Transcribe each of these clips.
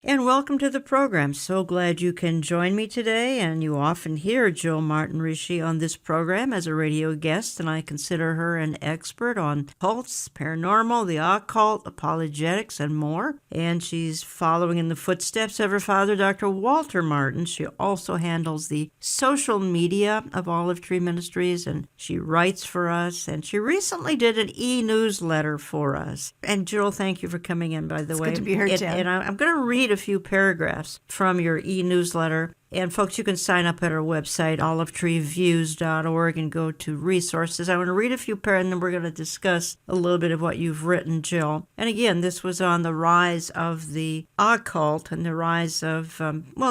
And welcome to the program. So glad you can join me today. And you often hear Jill Martin Rishi on this program as a radio guest, and I consider her an expert on cults, paranormal, the occult, apologetics, and more. And she's following in the footsteps of her father, Dr. Walter Martin. She also handles the social media of Olive Tree Ministries, and she writes for us. And she recently did an e-newsletter for us. And Jill, thank you for coming in, by the way. It's good to be here, Jen. And I'm going to read a few paragraphs from your e-newsletter. And folks, you can sign up at our website, olivetreeviews.org, and go to resources. I want to read a few paragraphs, and then we're going to discuss a little bit of what you've written, Jill. And again, this was on the rise of the occult and the rise of,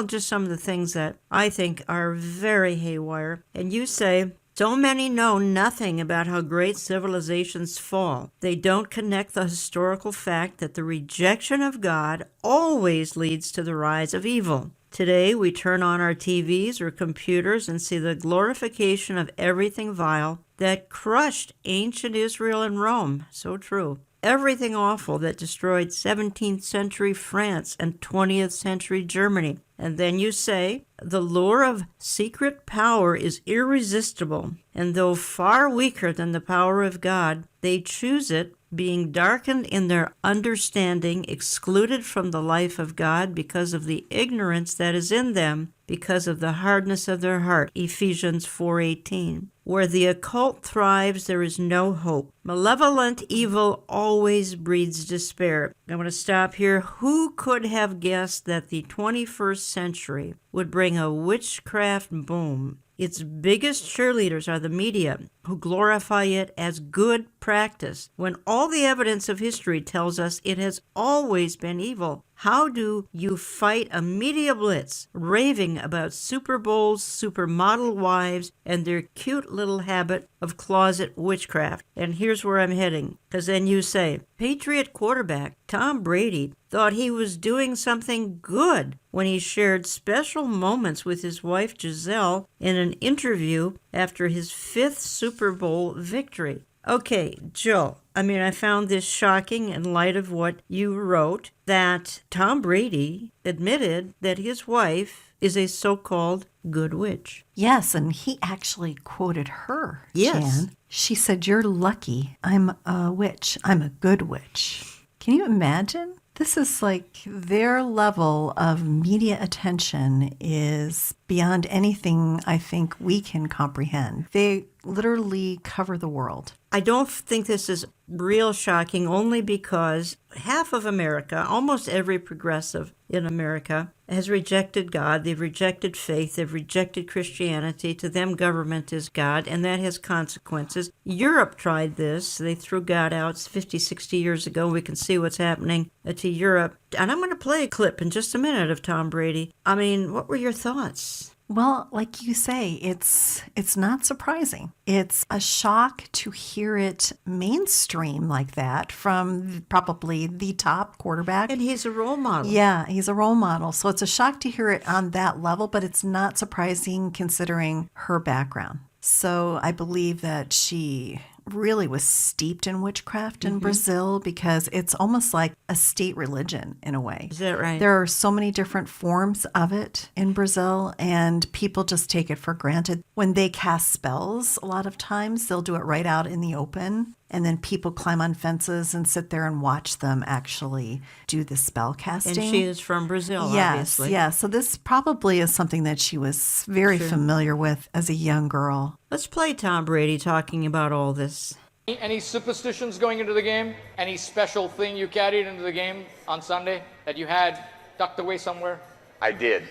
just some of the things that I think are very haywire. And you say, so many know nothing about how great civilizations fall. They don't connect the historical fact that the rejection of God always leads to the rise of evil. Today, we turn on our TVs or computers and see the glorification of everything vile that crushed ancient Israel and Rome. So true. Everything awful that destroyed 17th century France and 20th century Germany. And then you say, the lure of secret power is irresistible, and though far weaker than the power of God, they choose it, being darkened in their understanding, excluded from the life of God because of the ignorance that is in them, because of the hardness of their heart. Ephesians 4:18. Where the occult thrives, there is no hope. Malevolent evil always breeds despair. I want to stop here. Who could have guessed that the 21st century would bring a witchcraft boom? Its biggest cheerleaders are the media, who glorify it as good practice, when all the evidence of history tells us it has always been evil. How do you fight a media blitz raving about Super Bowls, supermodel wives, and their cute little habit of closet witchcraft? And here's where I'm heading, because then you say, Patriot quarterback Tom Brady thought he was doing something good when he shared special moments with his wife Giselle in an interview after his 5th Super Bowl victory. Okay, Jill, I found this shocking in light of what you wrote, that Tom Brady admitted that his wife is a so-called good witch. Yes, and he actually quoted her, Yes. Jan. She said, "You're lucky. I'm a witch. I'm a good witch." Can you imagine? This is like their level of media attention is beyond anything I think we can comprehend. They literally cover the world. I don't think this is real shocking, only because half of America, almost every progressive in America, has rejected God. They've rejected faith. They've rejected Christianity. To them, government is God, and that has consequences. Europe tried this. They threw God out 50, 60 years ago. We can see what's happening to Europe. And I'm going to play a clip in just a minute of Tom Brady. What were your thoughts? Well, like you say, it's not surprising. It's a shock to hear it mainstream like that from probably the top quarterback. And he's a role model. Yeah, he's a role model. So it's a shock to hear it on that level, but it's not surprising considering her background. So I believe that she really was steeped in witchcraft in Brazil, because it's almost like a state religion in a way. Is that right? There are so many different forms of it in Brazil, and people just take it for granted. When they cast spells, a lot of times they'll do it right out in the open, and then people climb on fences and sit there and watch them actually do the spell casting. And she is from Brazil, Yes, obviously. yeah. So this probably is something that she was very familiar with as a young girl. Let's play Tom Brady talking about all this. Any superstitions going into the game? Any special thing you carried into the game on Sunday that you had tucked away somewhere? I did.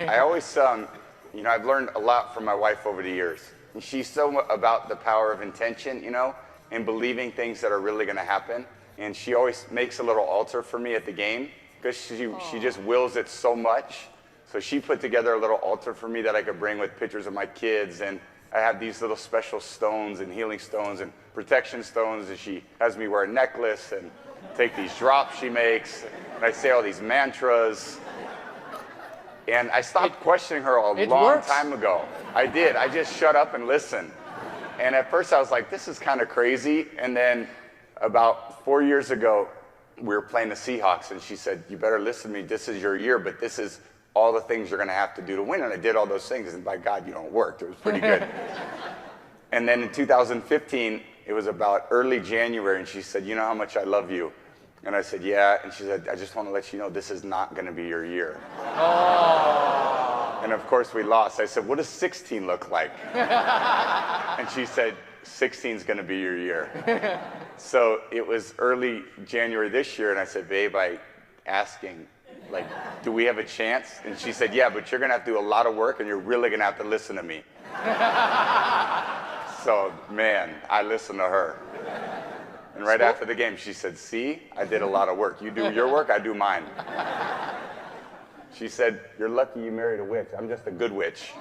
I always, I've learned a lot from my wife over the years. And she's so about the power of intention, and believing things that are really going to happen. And she always makes a little altar for me at the game, because she just wills it so much. So she put together a little altar for me that I could bring with pictures of my kids, and I have these little special stones and healing stones and protection stones, and she has me wear a necklace and take these drops she makes, and I say all these mantras. And I stopped questioning her a long time ago. I did. I just shut up and listened. And at first I was like, this is kind of crazy. And then about 4 years ago, we were playing the Seahawks, and she said, you better listen to me. This is your year, but this is all the things you're going to have to do to win. And I did all those things, and by God, it worked. It was pretty good. And then in 2015, it was about early January, and she said, you know how much I love you? And I said, yeah. And she said, I just want to let you know this is not going to be your year. Oh. And of course, we lost. I said, what does 16 look like? And she said, 16 is going to be your year. So it was early January this year, and I said, babe, asking, do we have a chance? And she said, yeah, but you're going to have to do a lot of work, and you're really going to have to listen to me. So, man, I listened to her. And right after the game, she said, see, I did a lot of work. You do your work, I do mine. She said, you're lucky you married a witch. I'm just a good witch.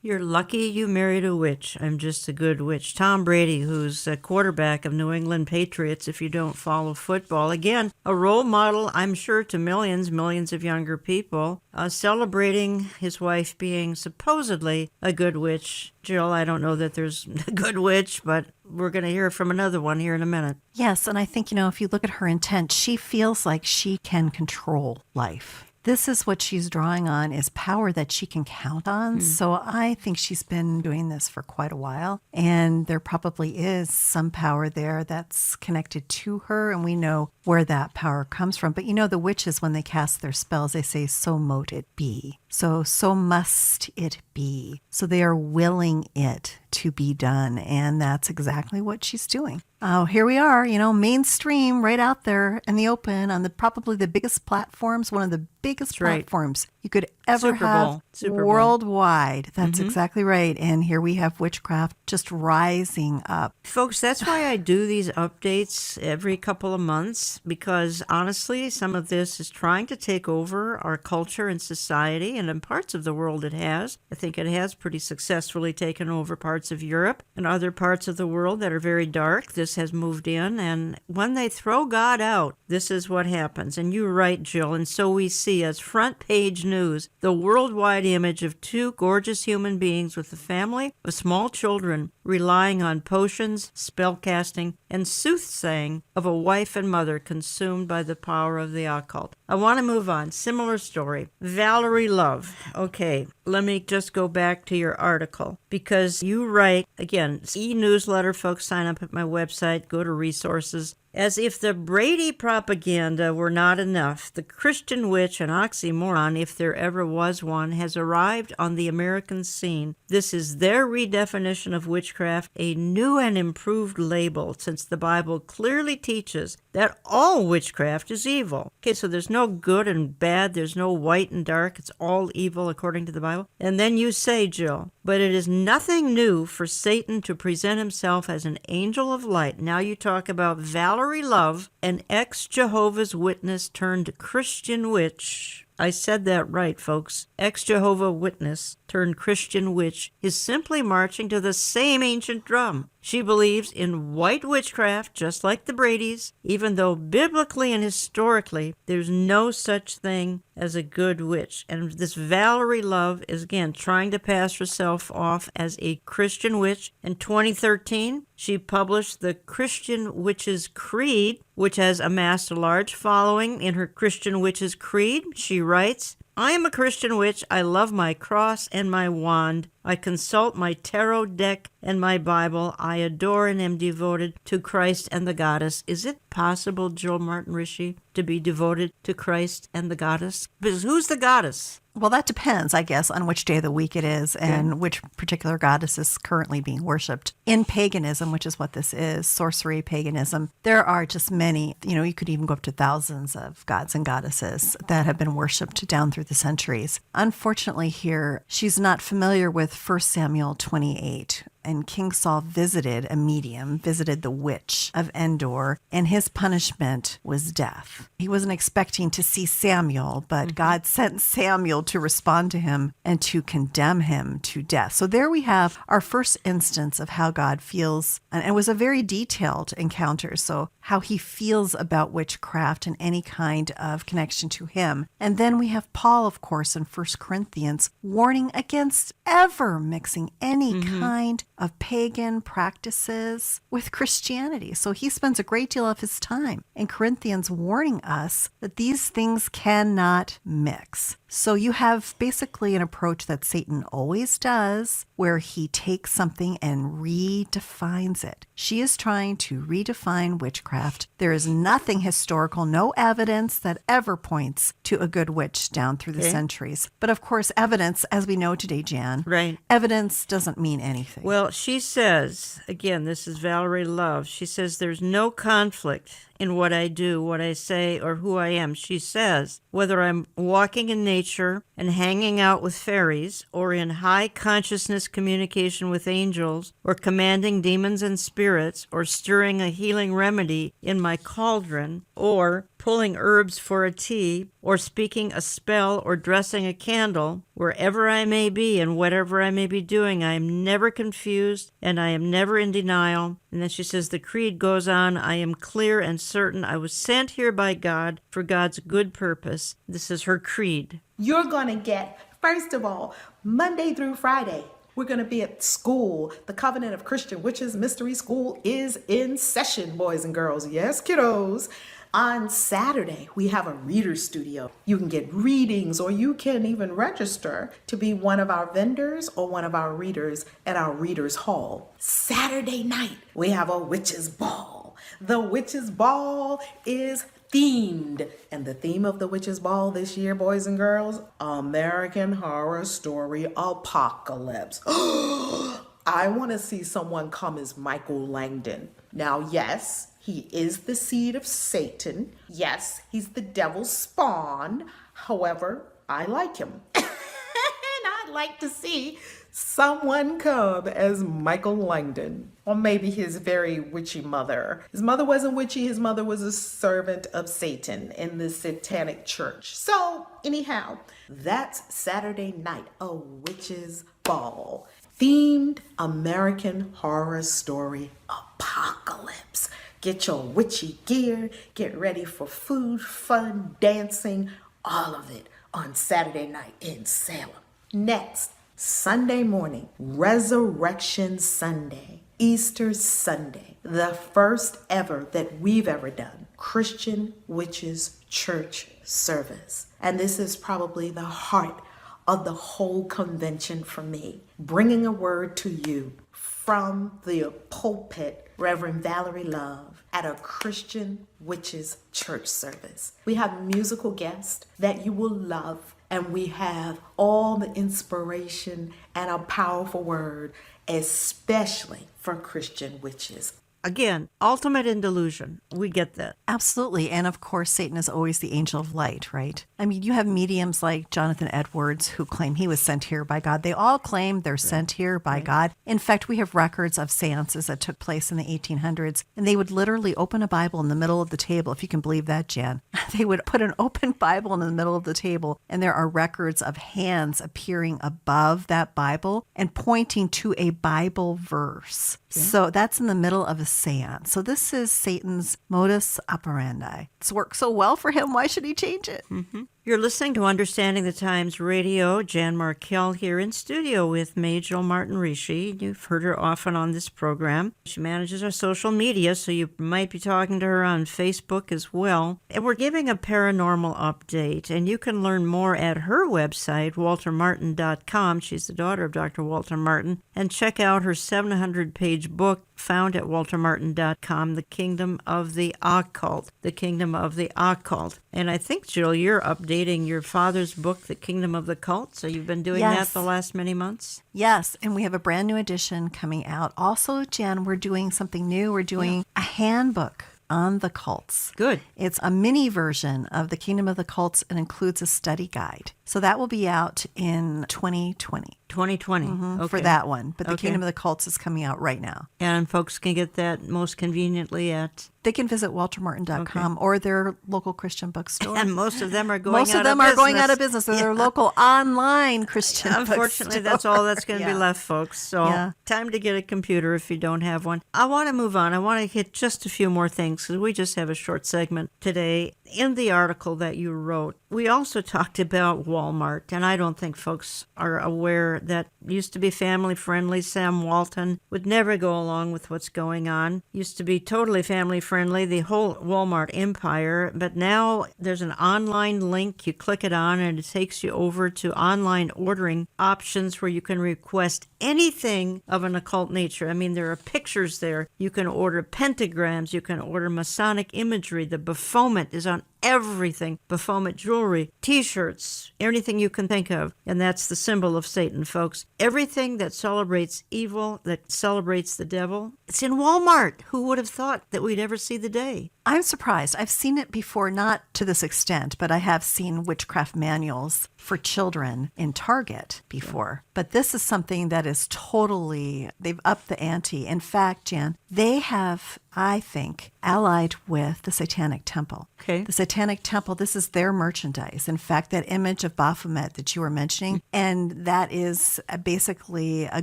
You're lucky you married a witch. I'm just a good witch. Tom Brady, who's a quarterback of New England Patriots, if you don't follow football. Again, a role model, I'm sure, to millions of younger people, celebrating his wife being supposedly a good witch. Jill, I don't know that there's a good witch, but we're going to hear from another one here in a minute. Yes, and I think, if you look at her intent, she feels like she can control life. This is what she's drawing on, is power that she can count on. So I think she's been doing this for quite a while. And there probably is some power there that's connected to her. And we know where that power comes from. But the witches, when they cast their spells, they say, so mote it be. So must it be. So they are willing it to be done. And that's exactly what she's doing. Oh, here we are, mainstream, right out there in the open on probably the biggest platforms, one of the biggest platforms you could ever have worldwide. That's exactly right. And here we have witchcraft just rising up. Folks, that's why I do these updates every couple of months, because honestly, some of this is trying to take over our culture and society, and in parts of the world it has. I think it has pretty successfully taken over parts of Europe and other parts of the world that are very dark. This has moved in, and when they throw God out, this is what happens. And you're right, Jill, and so we see as front page news the worldwide image of two gorgeous human beings with a family of small children relying on potions, spellcasting, and soothsaying of a wife and mother consumed by the power of the occult. I want to move on. Similar story. Valerie Love. Okay, let me just go back to your article, because you write, again, e-newsletter, folks, sign up at my website, go to resources. As if the Brady propaganda were not enough, the Christian witch, an oxymoron if there ever was one, has arrived on the American scene. This is their redefinition of witchcraft, a new and improved label, since the Bible clearly teaches that all witchcraft is evil. Okay, so there's no good and bad, there's no white and dark, it's all evil according to the Bible. And then you say, Jill, but it is nothing new for Satan to present himself as an angel of light. Now you talk about Valerie Love, an ex-Jehovah's Witness turned Christian witch. I said that right, folks. Ex-Jehovah Witness turned Christian witch is simply marching to the same ancient drum. She believes in white witchcraft, just like the Bradys, even though biblically and historically, there's no such thing as a good witch. And this Valerie Love is, again, trying to pass herself off as a Christian witch. In 2013, she published the Christian Witches Creed, which has amassed a large following. In her Christian Witches Creed, she writes, I am a Christian witch. I love my cross and my wand. I consult my tarot deck and my Bible. I adore and am devoted to Christ and the goddess. Is it possible, Jill Martin Rishi, to be devoted to Christ and the goddess? Because who's the goddess? Well, that depends, I guess, on which day of the week it is and which particular goddess is currently being worshipped. In paganism, which is what this is, sorcery, paganism, there are just many, you could even go up to thousands of gods and goddesses that have been worshipped down through the centuries. Unfortunately here, she's not familiar with 1 Samuel 28. And King Saul visited a medium, visited the witch of Endor, and his punishment was death. He wasn't expecting to see Samuel, but God sent Samuel to respond to him and to condemn him to death. So there we have our first instance of how God feels, and it was a very detailed encounter, so how he feels about witchcraft and any kind of connection to him. And then we have Paul, of course, in 1 Corinthians, warning against ever mixing any kind of pagan practices with Christianity. So he spends a great deal of his time in Corinthians warning us that these things cannot mix. So you have basically an approach that Satan always does, where he takes something and redefines it. She is trying to redefine witchcraft. There is nothing historical, no evidence that ever points to a good witch down through the centuries. But of course, evidence, as we know today, Jan, Right. evidence doesn't mean anything. Well, she says, again, this is Valerie Love. She says there's no conflict in what I do, what I say, or who I am. She says, whether I'm walking in nature and hanging out with fairies, or in high consciousness communication with angels, or commanding demons and spirits, or stirring a healing remedy in my cauldron, or pulling herbs for a tea, or speaking a spell, or dressing a candle, wherever I may be and whatever I may be doing, I am never confused and I am never in denial. And then she says, the creed goes on, I am clear and certain I was sent here by God for God's good purpose. This is her creed. You're going to get, first of all, Monday through Friday, we're going to be at school. The Covenant of Christian Witches Mystery School is in session, boys and girls. Yes, kiddos. On Saturday, we have a reader studio. You can get readings, or you can even register to be one of our vendors or one of our readers at our readers hall. Saturday night, we have a witches ball. The witches ball is themed. And the theme of the witches ball this year, boys and girls, American Horror Story Apocalypse. I want to see someone come as Michael Langdon. Now, yes, he is the seed of Satan. Yes, he's the devil's spawn. However, I like him. And I'd like to see someone come as Michael Langdon. Or maybe his very witchy mother. His mother wasn't witchy. His mother was a servant of Satan in the satanic church. So anyhow, that's Saturday night, a witch's ball. Themed American Horror Story Apocalypse. Get your witchy gear, get ready for food, fun, dancing, all of it on Saturday night in Salem. Next, Sunday morning, Resurrection Sunday, Easter Sunday, the first ever that we've ever done, Christian Witches Church service. And this is probably the heart of the whole convention for me, bringing a word to you from the pulpit, Reverend Valerie Love, at a Christian Witches Church service. We have musical guests that you will love, and we have all the inspiration and a powerful word, especially for Christian witches. Again, ultimate in delusion. We get that. Absolutely. And of course, Satan is always the angel of light, right? I mean, you have mediums like Jonathan Edwards who claim he was sent here by God. They all claim they're sent here by God. In fact, we have records of seances that took place in the 1800s, and they would literally open a Bible in the middle of the table, if you can believe that, Jan. They would put an open Bible in the middle of the table, and there are records of hands appearing above that Bible and pointing to a Bible verse. Okay. So that's in the middle of a seance. So this is Satan's modus operandi. It's worked so well for him. Why should he change it? Mm-hmm. You're listening to Understanding the Times Radio. Jan Markell here in studio with Majel Martin Rishi. You've heard her often on this program. She manages our social media, so you might be talking to her on Facebook as well. And we're giving a paranormal update, and you can learn more at her website, waltermartin.com. She's the daughter of Dr. Walter Martin. And check out her 700-page book found at waltermartin.com, The Kingdom of the Occult. The Kingdom of the Occult. And I think, Jill, you're updating your father's book, The Kingdom of the Cult. So you've been doing that the last many months? Yes, and we have a brand new edition coming out. Also, Jan, we're doing something new. We're doing a handbook on the cults. Good. It's a mini version of The Kingdom of the Cults and includes a study guide. So that will be out in 2020. 2020. Okay. For that one. But The Kingdom of the Cults is coming out right now. And folks can get that most conveniently at... They can visit waltermartin.com or their local Christian bookstore. And most of them are going out of business. Most of them are going out of business. They're their local online Christian bookstore. Unfortunately, that's all that's going to be left, folks. So time to get a computer if you don't have one. I want to move on. I want to hit just a few more things because we just have a short segment today. in the article that you wrote, we also talked about Walmart, and I don't think folks are aware that used to be family friendly. Sam Walton would never go along with what's going on. Used to be totally family friendly, the whole Walmart empire, but now there's an online link. You click it on and it takes you over to online ordering options where you can request anything of an occult nature. I mean, there are pictures there. You can order pentagrams. You can order Masonic imagery. The Baphomet is on everything. Baphomet jewelry, t-shirts, anything you can think of. And that's the symbol of Satan, folks. Everything that celebrates evil, that celebrates the devil, it's in Walmart. Who would have thought that we'd ever see the day? I'm surprised. I've seen it before, not to this extent, but I have seen witchcraft manuals for children in Target before. But this is something that is totally, they've upped the ante. In fact, Jan, they have, I think, allied with the Satanic Temple. Okay. The Satanic Temple, this is their merchandise. In fact, that image of Baphomet that you were mentioning, and that is basically a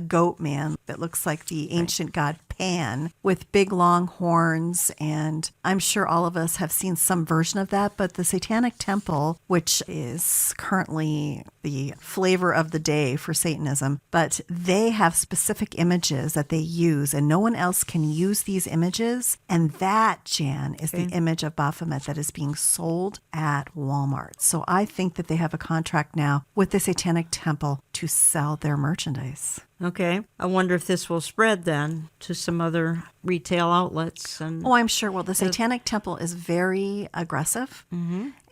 goat man that looks like the ancient god Pan with big long horns. And I'm sure all of us have seen some version of that. But the Satanic Temple, which is currently the flavor of the day for Satanism, but they have specific images that they use, and no one else can use these images. And that, Jan, is the image of Baphomet that is being sold at Walmart. So I think that they have a contract now with the Satanic Temple to sell their merchandise. Okay. I wonder if this will spread then to some other retail outlets. And Oh, I'm sure. Well, the Satanic Temple is very aggressive,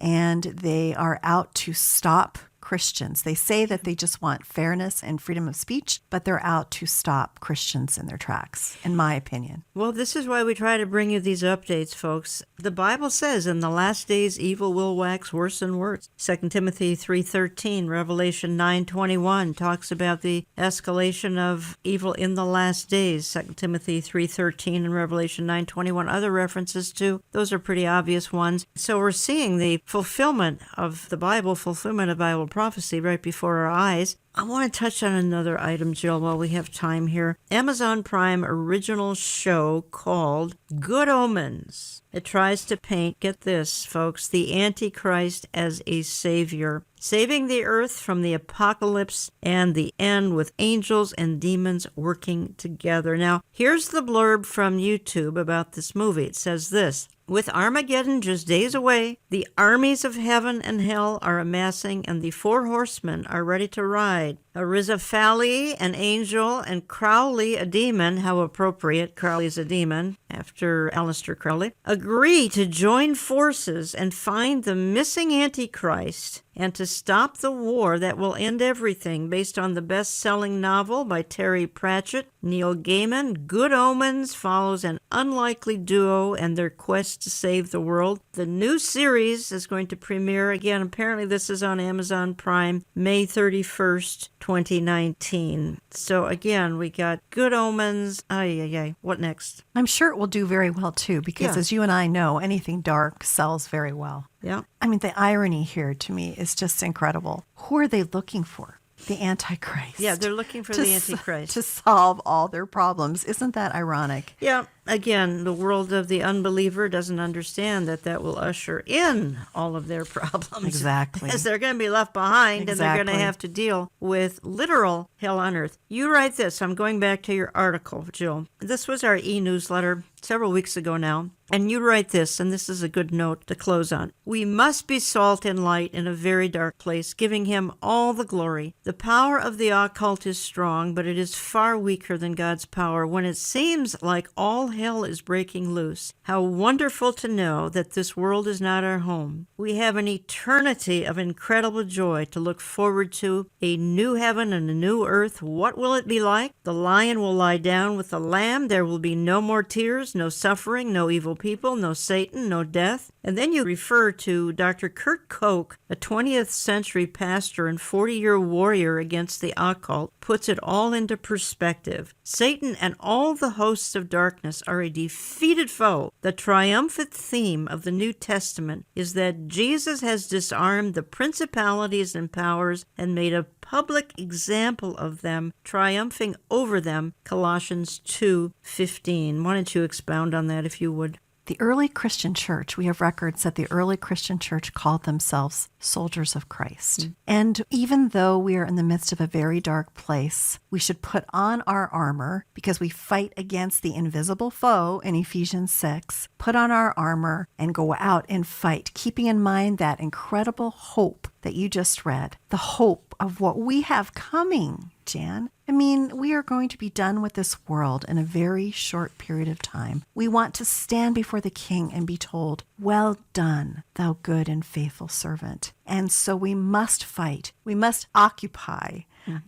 and they are out to stop Christians. They say that they just want fairness and freedom of speech, but they're out to stop Christians in their tracks, in my opinion. Well, this is why we try to bring you these updates, folks. The Bible says in the last days evil will wax worse and worse. 2 Timothy 3:13, Revelation 9:21 talks about the escalation of evil in the last days. 2 Timothy 3:13 and Revelation 9:21, other references too. Those are pretty obvious ones. So we're seeing the fulfillment of the Bible, fulfillment of Bible prophecy right before our eyes. I want to touch on another item, Jill, while we have time here. Amazon Prime original show called Good Omens. It tries to paint, get this, folks, the Antichrist as a savior, saving the earth from the apocalypse and the end with angels and demons working together. Now, here's the blurb from YouTube about this movie. It says this: with Armageddon just days away, the armies of heaven and hell are amassing, and the four horsemen are ready to ride. Arizophali, an angel, and Crowley, a demon, how appropriate, Crowley's a demon, after Aleister Crowley, agree to join forces and find the missing Antichrist and to stop the war that will end everything, based on the best-selling novel by Terry Pratchett. Neil Gaiman, Good Omens, follows an unlikely duo and their quest to save the world. The new series is going to premiere, again, apparently this is on Amazon Prime, May 31st, 2019. So again, we got Good Omens. What next? I'm sure it will do very well, too, because as you and I know, anything dark sells very well. Yeah. I mean, the irony here to me is just incredible. Who are they looking for? The Antichrist. Yeah, they're looking for the Antichrist. To solve all their problems. Isn't that ironic? Yeah. Again, the world of the unbeliever doesn't understand that will usher in all of their problems. Exactly. Because they're going to be left behind and they're going to have to deal with literal hell on earth. You write this. I'm going back to your article, Jill. This was our e-newsletter several weeks ago now. And you write this, and this is a good note to close on. We must be salt and light in a very dark place, giving him all the glory. The power of the occult is strong, but it is far weaker than God's power. When it seems like all hell is breaking loose, how wonderful to know that this world is not our home. We have an eternity of incredible joy to look forward to, a new heaven and a new earth. What will it be like? The lion will lie down with the lamb. There will be no more tears, no suffering, no evil people, no Satan, no death. And then you refer to Dr. Kurt Koch, a 20th century pastor and 40-year warrior against the occult, puts it all into perspective. Satan and all the hosts of darkness are a defeated foe. The triumphant theme of the New Testament is that Jesus has disarmed the principalities and powers and made a public example of them, triumphing over them. Colossians 2:15. Why don't you expound on that if you would? The early Christian church, we have records that the early Christian church called themselves soldiers of Christ. And even though we are in the midst of a very dark place, we should put on our armor because we fight against the invisible foe in Ephesians 6. Put on our armor and go out and fight, keeping in mind that incredible hope that you just read, the hope of what we have coming, Jan. I mean, we are going to be done with this world in a very short period of time. We want to stand before the King and be told, well done, thou good and faithful servant. And so we must fight. We must occupy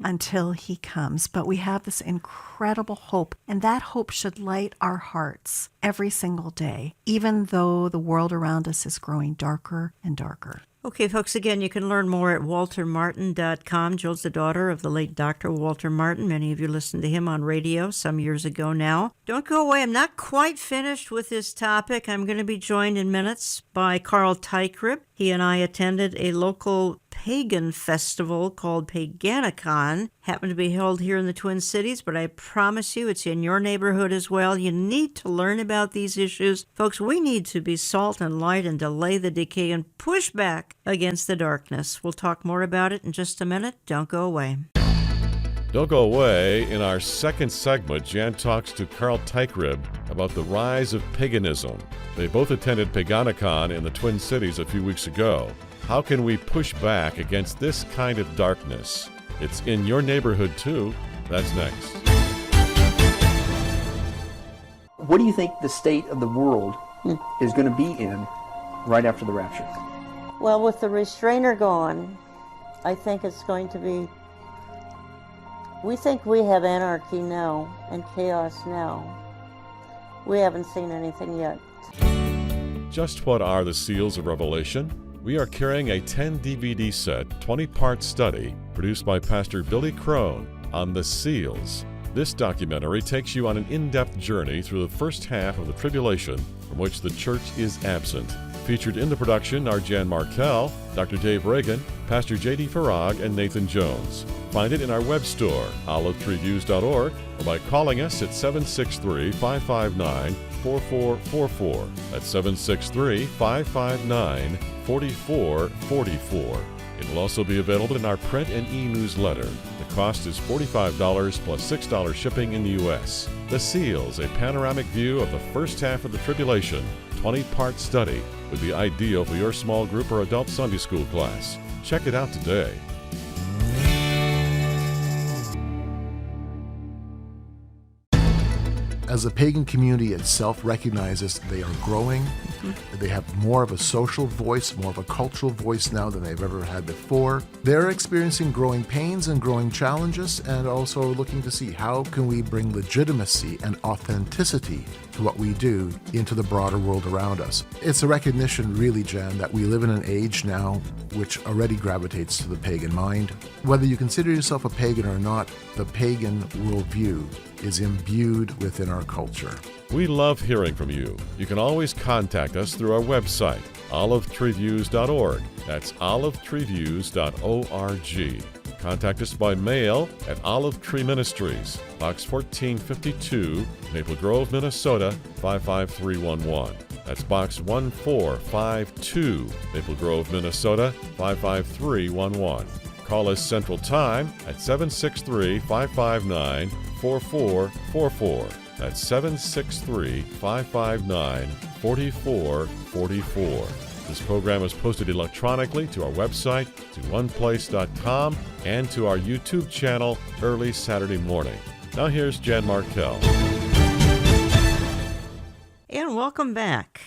until he comes. But we have this incredible hope, and that hope should light our hearts every single day, even though the world around us is growing darker and darker. Okay, folks, again, you can learn more at waltermartin.com. Jill's the daughter of the late Dr. Walter Martin. Many of you listened to him on radio some years ago now. Don't go away. I'm not quite finished with this topic. I'm going to be joined in minutes by Carl Teichripp. He and I attended a local pagan festival called Paganicon. Happened to be held here in the Twin Cities, but I promise you it's in your neighborhood as well. You need to learn about these issues. Folks, we need to be salt and light and delay the decay and push back against the darkness. We'll talk more about it in just a minute. Don't go away. Don't go away. In our second segment, Jan talks to Carl Teichripp about the rise of paganism. They both attended Paganicon in the Twin Cities a few weeks ago. How can we push back against this kind of darkness? It's in your neighborhood too. That's next. What do you think the state of the world is going to be in right after the rapture? Well, with the restrainer gone, I think it's going to be... We think we have anarchy now and chaos now. We haven't seen anything yet. Just what are the seals of Revelation? We are carrying a 10-DVD set, 20-part study produced by Pastor Billy Crone on the seals. This documentary takes you on an in-depth journey through the first half of the tribulation from which the church is absent. Featured in the production are Jan Markell, Dr. Dave Reagan, Pastor J.D. Farag, and Nathan Jones. Find it in our web store, olivetreeviews.org, or by calling us at 763-559-4444. That's 763-559-4444. It will also be available in our print and e-newsletter. The cost is $45 plus $6 shipping in the U.S. The Seals, a panoramic view of the first half of the tribulation, 20-part study, would be ideal for your small group or adult Sunday school class. Check it out today. As the pagan community itself recognizes they are growing, they have more of a social voice, more of a cultural voice now than they've ever had before. They're experiencing growing pains and growing challenges, and also looking to see how can we bring legitimacy and authenticity to what we do into the broader world around us. It's a recognition, really, Jan, that we live in an age now which already gravitates to the pagan mind. Whether you consider yourself a pagan or not, the pagan worldview is imbued within our culture. We love hearing from you. You can always contact us through our website, olivetreeviews.org. That's olivetreeviews.org. Contact us by mail at Olive Tree Ministries, Box 1452, Maple Grove, Minnesota 55311. That's Box 1452, Maple Grove, Minnesota 55311. Call us Central Time at 763-559-4444. That's 763-559-4444. This program is posted electronically to our website, to oneplace.com, and to our YouTube channel early Saturday morning. Now here's Jan Markell. And welcome back.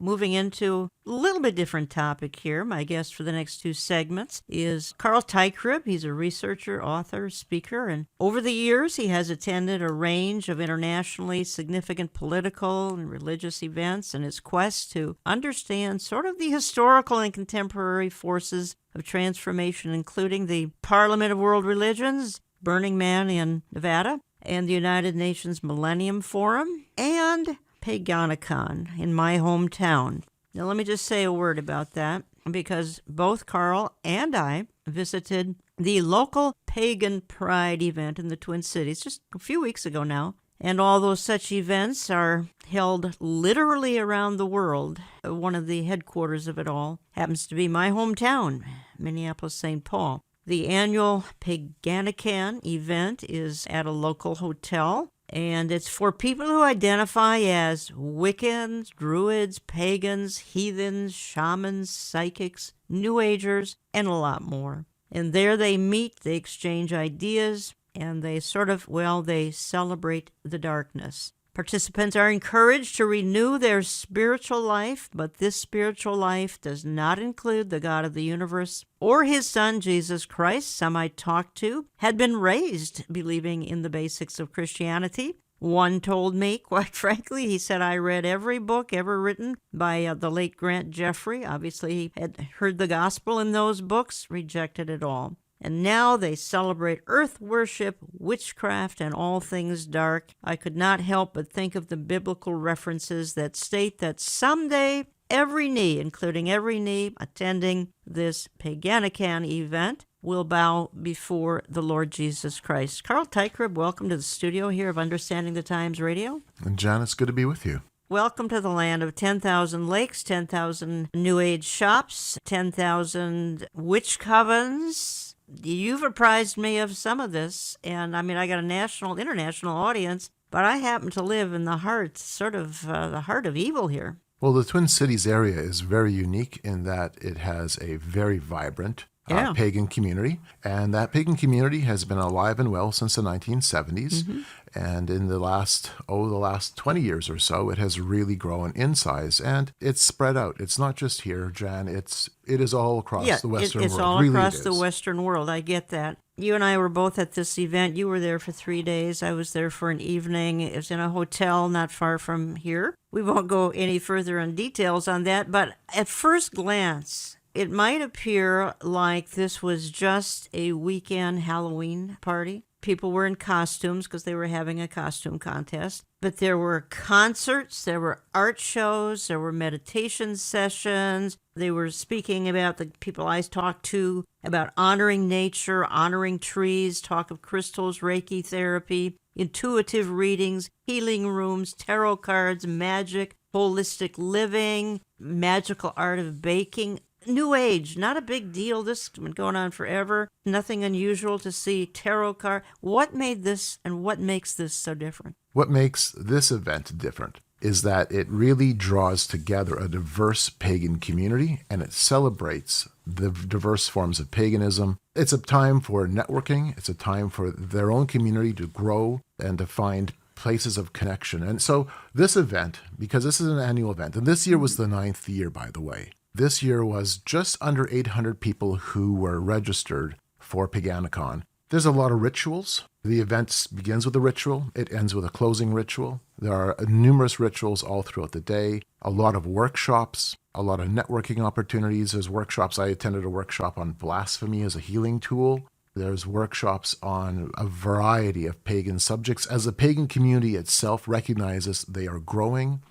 Moving into a little bit different topic here. My guest for the next two segments is Carl Teichripp. He's a researcher, author, speaker, and over the years he has attended a range of internationally significant political and religious events in his quest to understand sort of the historical and contemporary forces of transformation, including the Parliament of World Religions, Burning Man in Nevada, and the United Nations Millennium Forum, and Paganicon in my hometown. Now, let me just say a word about that, because both Carl and I visited the local Pagan Pride event in the Twin Cities just a few weeks ago now, And although such events are held literally around the world, one of the headquarters of it all happens to be my hometown, Minneapolis, St. Paul. The annual Paganican event is at a local hotel, and it's for people who identify as Wiccans, Druids, pagans, heathens, shamans, psychics, New Agers, and a lot more. And there they meet, they exchange ideas, and they they celebrate the darkness. Participants are encouraged to renew their spiritual life, but this spiritual life does not include the God of the universe or his son, Jesus Christ. Some I talked to had been raised believing in the basics of Christianity. One told me, quite frankly, he said, I read every book ever written by the late Grant Jeffrey. Obviously, he had heard the gospel in those books, rejected it all. And now they celebrate earth worship, witchcraft, and all things dark. I could not help but think of the biblical references that state that someday every knee, including every knee attending this Paganican event, will bow before the Lord Jesus Christ. Carl Teichribb, welcome to the studio here of Understanding the Times Radio. And John, it's good to be with you. Welcome to the land of 10,000 lakes, 10,000 New Age shops, 10,000 witch covens. You've apprised me of some of this, and I got a international audience, but I happen to live in the heart, the heart of evil here. Well, the Twin Cities area is very unique in that it has a very vibrant pagan community, and that pagan community has been alive and well since the 1970s. Mm-hmm. And in the last 20 years or so, it has really grown in size, and it's spread out. It's not just here, Jan. It is all across the Western world. It's all across the Western world. I get that. You and I were both at this event. You were there for 3 days. I was there for an evening. It was in a hotel not far from here. We won't go any further in details on that, but at first glance, it might appear like this was just a weekend Halloween party. People were in costumes because they were having a costume contest. But there were concerts, there were art shows, there were meditation sessions. They were speaking about, the people I talked to, about honoring nature, honoring trees, talk of crystals, Reiki therapy, intuitive readings, healing rooms, tarot cards, magic, holistic living, magical art of baking. New Age, not a big deal. This has been going on forever. Nothing unusual to see tarot card. What made this and what makes this so different? What makes this event different is that it really draws together a diverse pagan community, and it celebrates the diverse forms of paganism. It's a time for networking. It's a time for their own community to grow and to find places of connection. And so this event, because this is an annual event, and this year was the 9th year, by the way. This year was just under 800 people who were registered for Paganican. There's a lot of rituals. The event begins with a ritual. It ends with a closing ritual. There are numerous rituals all throughout the day, a lot of workshops, a lot of networking opportunities. There's workshops. I attended a workshop on blasphemy as a healing tool. There's workshops on a variety of pagan subjects. As the pagan community itself recognizes they are growing,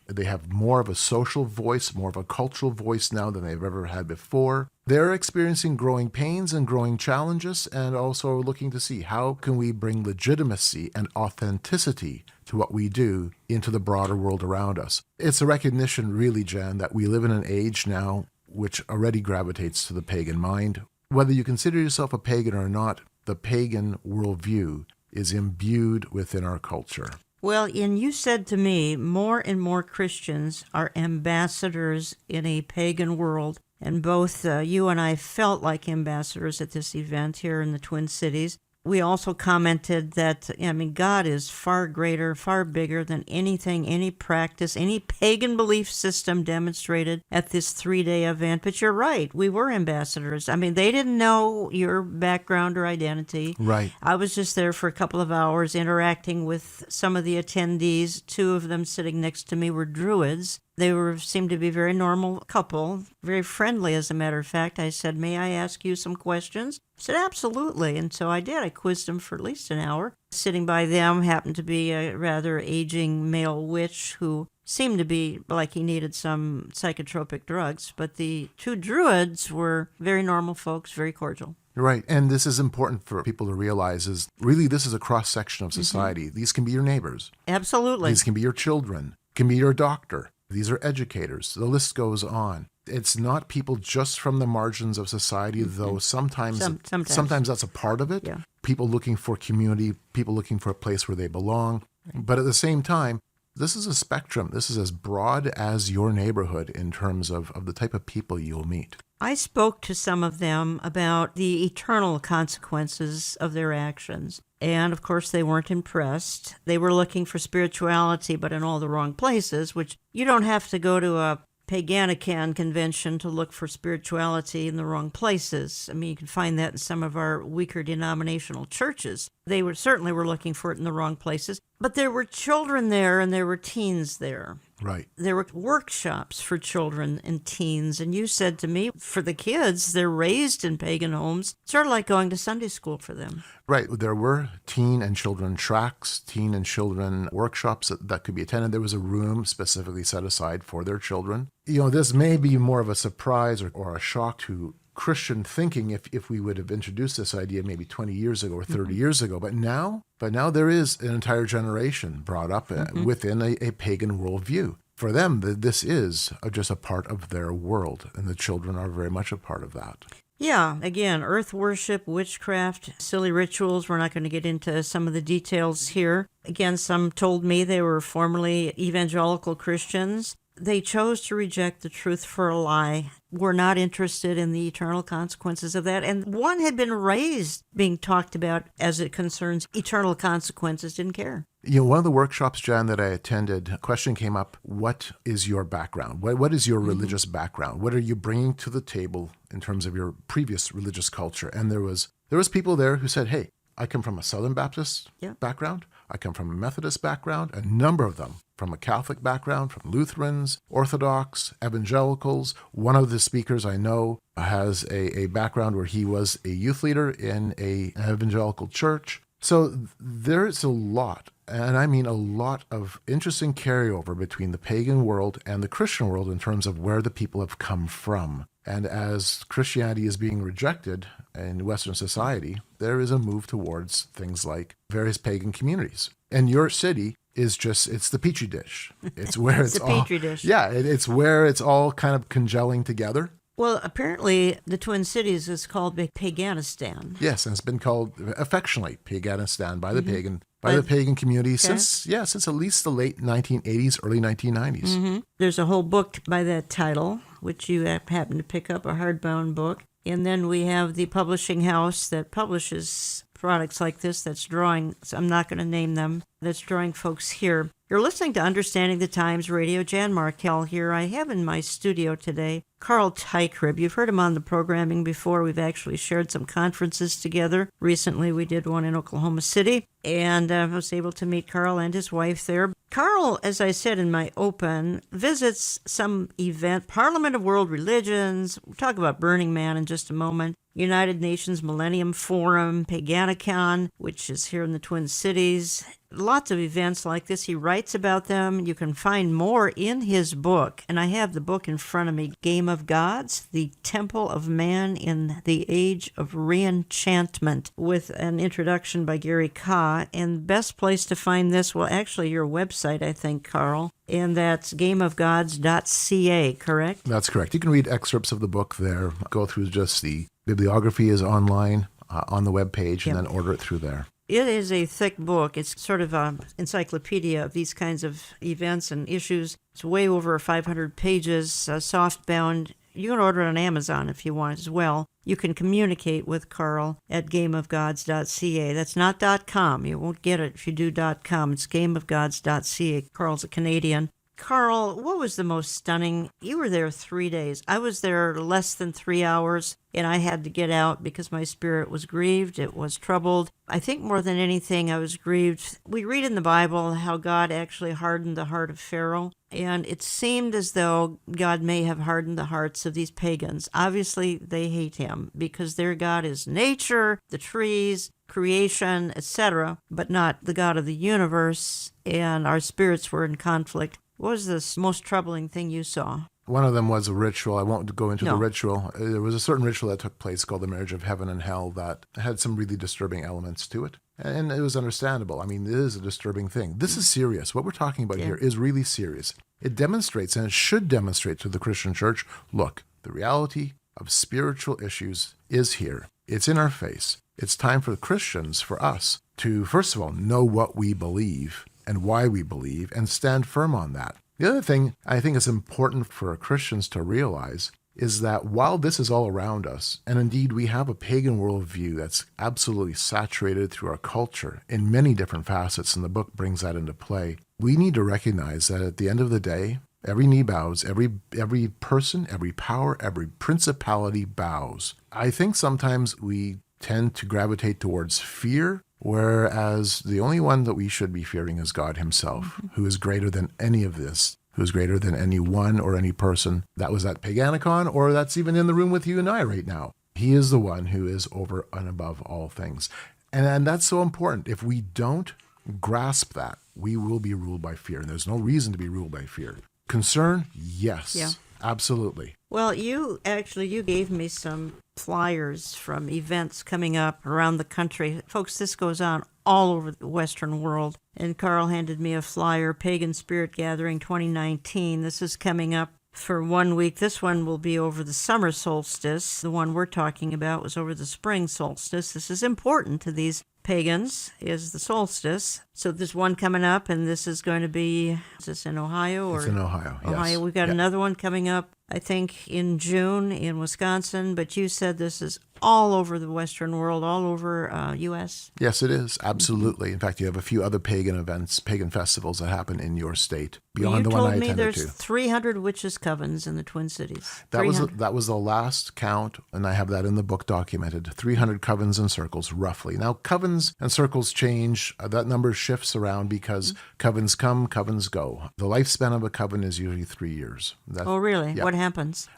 they have more of a social voice, more of a cultural voice now than they've ever had before. They're experiencing growing pains and growing challenges, and also looking to see how can we bring legitimacy and authenticity to what we do into the broader world around us. It's a recognition, really, Jan, that we live in an age now which already gravitates to the pagan mind. Whether you consider yourself a pagan or not, the pagan worldview is imbued within our culture. Well, and you said to me, more and more Christians are ambassadors in a pagan world. And both you and I felt like ambassadors at this event here in the Twin Cities. We also commented that, God is far greater, far bigger than anything, any practice, any pagan belief system demonstrated at this 3-day event. But you're right, we were ambassadors. They didn't know your background or identity. Right. I was just there for a couple of hours interacting with some of the attendees. 2 of them sitting next to me were Druids. They seemed to be a very normal couple, very friendly, as a matter of fact. I said, may I ask you some questions? I said, absolutely. And so I did. I quizzed them for at least an hour. Sitting by them happened to be a rather aging male witch who seemed to be like he needed some psychotropic drugs. But the 2 Druids were very normal folks, very cordial. Right. And this is important for people to realize is really this is a cross-section of society. These can be your neighbors. Absolutely. These can be your children, can be your doctor. These are educators. The list goes on. It's not people just from the margins of society, though sometimes that's a part of it. Yeah. People looking for community, people looking for a place where they belong. But at the same time, this is a spectrum. This is as broad as your neighborhood in terms of the type of people you'll meet. I spoke to some of them about the eternal consequences of their actions. And of course, they weren't impressed. They were looking for spirituality, but in all the wrong places, which you don't have to go to a Paganican convention to look for spirituality in the wrong places. I mean, you can find that in some of our weaker denominational churches. They certainly were looking for it in the wrong places. But there were children there and there were teens there. Right. There were workshops for children and teens. And you said to me, for the kids, they're raised in pagan homes, sort of like going to Sunday school for them. Right. There were teen and children tracks, teen and children workshops that could be attended. There was a room specifically set aside for their children. You know, this may be more of a surprise or a shock to Christian thinking if we would have introduced this idea maybe 20 years ago or 30 years ago. But now there is an entire generation brought up within a pagan worldview. For them, this is just a part of their world, and the children are very much a part of that. Yeah, again, earth worship, witchcraft, silly rituals. We're not going to get into some of the details here. Again, some told me they were formerly evangelical Christians. They chose to reject the truth for a lie. Were not interested in the eternal consequences of that. And one had been raised being talked about as it concerns eternal consequences, didn't care. You know, one of the workshops, Jan, that I attended, a question came up, what is your background? What is your religious background? What are you bringing to the table in terms of your previous religious culture? And there was people there who said, hey, I come from a Southern Baptist background. I come from a Methodist background, a number of them from a Catholic background, from Lutherans, Orthodox, evangelicals. One of the speakers I know has a background where he was a youth leader in an evangelical church. So there's a lot, and I mean a lot of interesting carryover between the pagan world and the Christian world in terms of where the people have come from. And as Christianity is being rejected in Western society, there is a move towards things like various pagan communities. And your city is it's the petri dish. It's where it's it's the all, petri dish. Yeah, it's where it's all kind of congealing together. Well, apparently the Twin Cities is called Paganistan. Yes, and it's been called affectionately Paganistan by the pagan community since at least the late 1980s, early 1990s. There's a whole book by that title, which you happen to pick up, a hardbound book. And then we have the publishing house that publishes products like this that's drawing, I'm not going to name them, that's drawing folks here. You're listening to Understanding the Times Radio. Jan Markell here. I have in my studio today Carl Teichribb. You've heard him on the programming before. We've actually shared some conferences together. Recently, we did one in Oklahoma City, and I was able to meet Carl and his wife there. Carl, as I said in my open, visits some event, Parliament of World Religions. We'll talk about Burning Man in just a moment. United Nations Millennium Forum, Paganistan, which is here in the Twin Cities. Lots of events like this. He writes about them. You can find more in his book. And I have the book in front of me, Game of Gods, The Temple of Man in the Age of Reenchantment, with an introduction by Gary Kah. And best place to find this, well, actually your website, I think, Carl. And that's gameofgods.ca, correct? That's correct. You can read excerpts of the book there, go through just the bibliography is online on the webpage, and then order it through there. It is a thick book. It's sort of an encyclopedia of these kinds of events and issues. It's way over 500 pages, softbound. You can order it on Amazon if you want as well. You can communicate with Carl at gameofgods.ca. That's not .com. You won't get it if you do .com. It's gameofgods.ca. Carl's a Canadian. Carl, what was the most stunning? You were there 3 days. I was there less than 3 hours, and I had to get out because my spirit was grieved. It was troubled. I think more than anything, I was grieved. We read in the Bible how God actually hardened the heart of Pharaoh, and it seemed as though God may have hardened the hearts of these pagans. Obviously, they hate him because their God is nature, the trees, creation, etc., but not the God of the universe, and our spirits were in conflict. What was the most troubling thing you saw? One of them was a ritual. I won't go into the No. ritual. There was a certain ritual that took place called the marriage of heaven and hell that had some really disturbing elements to it. And it was understandable. I mean, it is a disturbing thing. This is serious. What we're talking about here is really serious. It demonstrates, and it should demonstrate to the Christian church, look, the reality of spiritual issues is here. It's in our face. It's time for Christians, for us, to, first of all, know what we believe and why we believe and stand firm on that. The other thing I think is important for Christians to realize is that while this is all around us, and indeed we have a pagan worldview that's absolutely saturated through our culture in many different facets, and the book brings that into play, we need to recognize that at the end of the day, every knee bows, every person, every power, every principality bows. I think sometimes we tend to gravitate towards fear, whereas the only one that we should be fearing is God himself, who is greater than any of this, who is greater than any one or any person that was at Paganicon or that's even in the room with you and I right now. He is the one who is over and above all things. And that's so important. If we don't grasp that, we will be ruled by fear. And there's no reason to be ruled by fear. Concern? Yes. Yeah. Absolutely. Well, you gave me some flyers from events coming up around the country. Folks, this goes on all over the Western world. And Carl handed me a flyer, Pagan Spirit Gathering 2019. This is coming up for 1 week. This one will be over the summer solstice. The one we're talking about was over the spring solstice. This is important to these pagans, is the solstice. So there's one coming up, and this is going to be, is this in Ohio? It's in Ohio, yes. Ohio. We've got another one coming up, I think, in June in Wisconsin. But you said this is all over the Western world, all over U.S.? Yes, it is. Absolutely. In fact, you have a few other pagan events, pagan festivals that happen in your state beyond the one I attended to. You told me there's 300 witches' covens in the Twin Cities. That was the last count, and I have that in the book documented. 300 covens and circles, roughly. Now, covens and circles change. That number shifts around because covens come, covens go. The lifespan of a coven is usually 3 years. Oh, really? Yeah. What happens?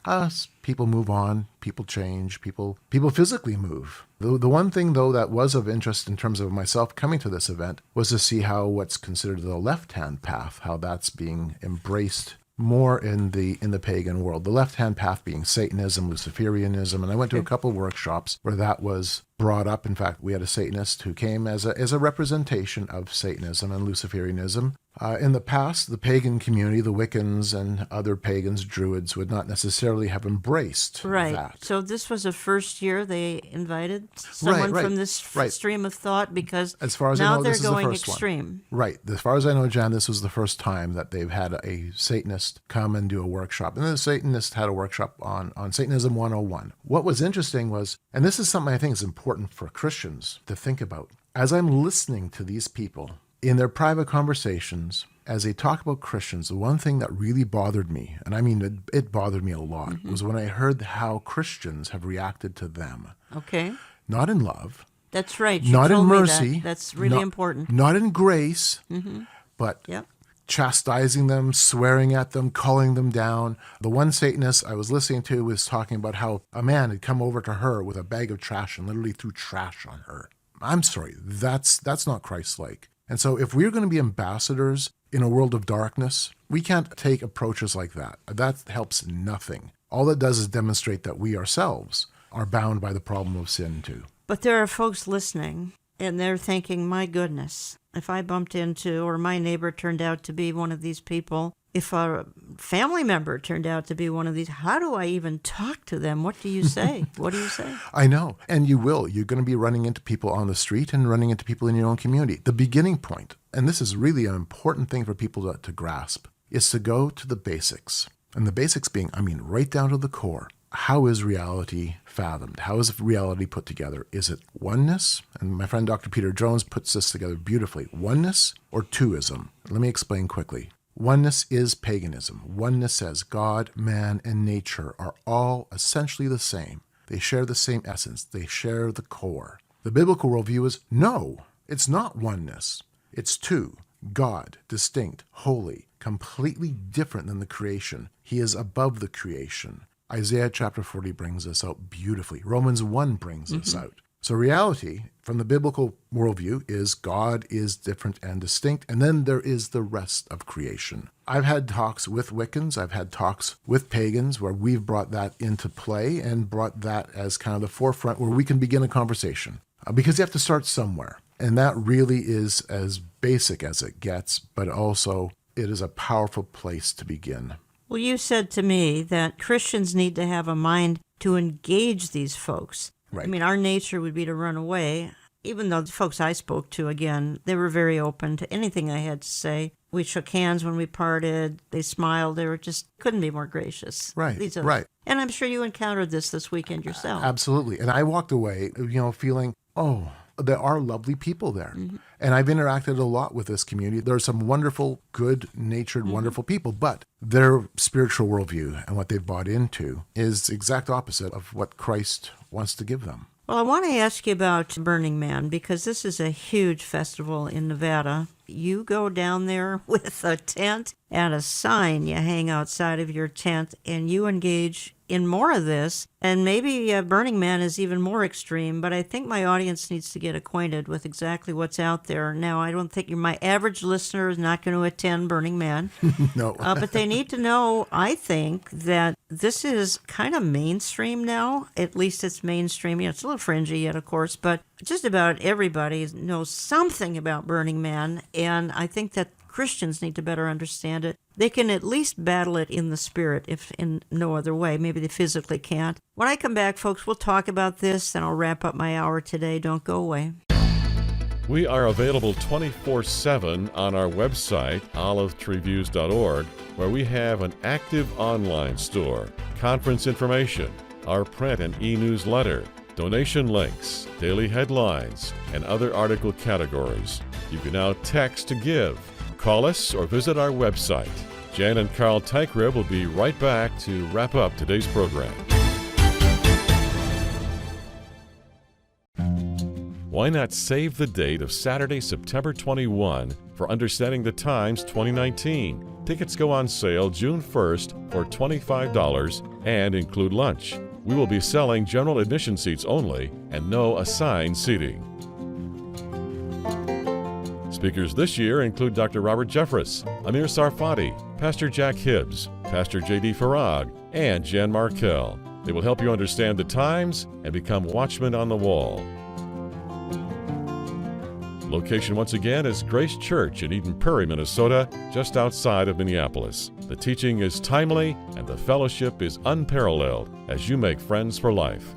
People move on, people change, people physically move. The one thing, though, that was of interest in terms of myself coming to this event was to see how what's considered the left-hand path, how that's being embraced more in the pagan world. The left-hand path being Satanism, Luciferianism, and I went to a couple workshops where that was brought up. In fact, we had a Satanist who came as a representation of Satanism and Luciferianism. In the past, the pagan community, the Wiccans and other pagans, Druids, would not necessarily have embraced that. So this was the first year they invited someone from this stream of thought, because as far as now I know, they're this is going the first extreme. One. Right. As far as I know, Jan, this was the first time that they've had a Satanist come and do a workshop. And then the Satanist had a workshop on Satanism 101. What was interesting was, and this is something I think is important for Christians to think about, as I'm listening to these people in their private conversations, as they talk about Christians, the one thing that really bothered me, and I mean it bothered me a lot, was when I heard how Christians have reacted to them. Okay. Not in love. That's right. Not in mercy. That's really important. Not in grace, but chastising them, swearing at them, calling them down. The one Satanist I was listening to was talking about how a man had come over to her with a bag of trash and literally threw trash on her. I'm sorry, that's not Christ-like. And so if we're going to be ambassadors in a world of darkness, we can't take approaches like that. That helps nothing. All that does is demonstrate that we ourselves are bound by the problem of sin too. But there are folks listening, and they're thinking, my goodness, if I bumped into, or my neighbor turned out to be one of these people, if a family member turned out to be one of these, how do I even talk to them? What do you say? What do you say? I know. And you will. You're going to be running into people on the street and running into people in your own community. The beginning point, and this is really an important thing for people to grasp, is to go to the basics. And the basics being, right down to the core. How is reality fathomed? How is reality put together? Is it oneness? And my friend Dr. Peter Jones puts this together beautifully. Oneness or twoism? Let me explain quickly. Oneness is paganism. Oneness says God, man, and nature are all essentially the same. They share the same essence. They share the core. The biblical worldview is no, it's not oneness. It's two. God, distinct, holy, completely different than the creation. He is above the creation. Isaiah chapter 40 brings this out beautifully. Romans 1 brings this out. So reality, from the biblical worldview, is God is different and distinct, and then there is the rest of creation. I've had talks with Wiccans, I've had talks with pagans where we've brought that into play and brought that as kind of the forefront where we can begin a conversation. Because you have to start somewhere. And that really is as basic as it gets, but also it is a powerful place to begin. Well, you said to me that Christians need to have a mind to engage these folks. Right. I mean, our nature would be to run away. Even though the folks I spoke to, again, they were very open to anything I had to say. We shook hands when we parted. They smiled. They were just couldn't be more gracious. Right, right. And I'm sure you encountered this weekend yourself. Absolutely. And I walked away, feeling, there are lovely people there. Mm-hmm. And I've interacted a lot with this community. There are some wonderful, good-natured, wonderful people, but their spiritual worldview and what they've bought into is the exact opposite of what Christ wants to give them. Well, I want to ask you about Burning Man, because this is a huge festival in Nevada. You go down there with a tent and a sign you hang outside of your tent, and you engage in more of this. And maybe Burning Man is even more extreme, but I think my audience needs to get acquainted with exactly what's out there. Now, I don't think my average listener is not going to attend Burning Man. No. But they need to know, I think, that this is kind of mainstream now. At least it's mainstream. It's a little fringy yet, of course, but just about everybody knows something about Burning Man, and I think that Christians need to better understand it. They can at least battle it in the spirit, if in no other way. Maybe they physically can't. When I come back, folks, we'll talk about this, and I'll wrap up my hour today. Don't go away. We are available 24/7 on our website, olivetreeviews.org, where we have an active online store, conference information, our print and e-newsletter, donation links, daily headlines, and other article categories. You can now text to give. Call us or visit our website. Jan and Carl Teichrieb will be right back to wrap up today's program. Why not save the date of Saturday, September 21 for Understanding the Times 2019? Tickets go on sale June 1st for $25 and include lunch. We will be selling general admission seats only and no assigned seating. Speakers this year include Dr. Robert Jeffress, Amir Sarfati, Pastor Jack Hibbs, Pastor J.D. Farag, and Jan Markell. They will help you understand the times and become watchmen on the wall. Location once again is Grace Church in Eden Prairie, Minnesota, just outside of Minneapolis. The teaching is timely and the fellowship is unparalleled as you make friends for life.